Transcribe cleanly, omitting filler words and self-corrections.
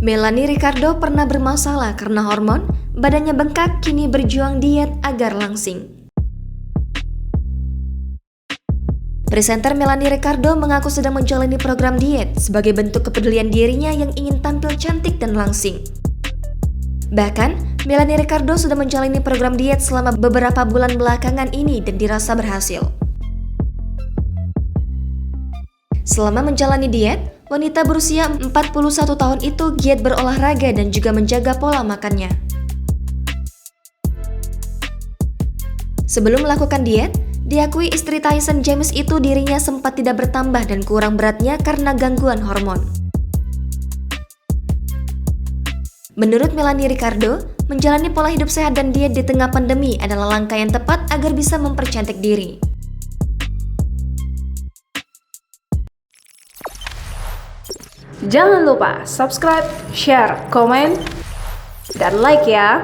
Melanie Ricardo pernah bermasalah karena hormon, badannya bengkak, kini berjuang diet agar langsing. Presenter Melanie Ricardo mengaku sedang menjalani program diet sebagai bentuk kepedulian dirinya yang ingin tampil cantik dan langsing. Bahkan, Melanie Ricardo sudah menjalani program diet selama beberapa bulan belakangan ini dan dirasa berhasil. Selama menjalani diet, wanita berusia 41 tahun itu giat berolahraga dan juga menjaga pola makannya. Sebelum melakukan diet, diakui istri Tyson James itu dirinya sempat tidak bertambah dan kurang beratnya karena gangguan hormon. Menurut Melanie Ricardo, menjalani pola hidup sehat dan diet di tengah pandemi adalah langkah yang tepat agar bisa mempercantik diri. Jangan lupa subscribe, share, komen, dan like ya!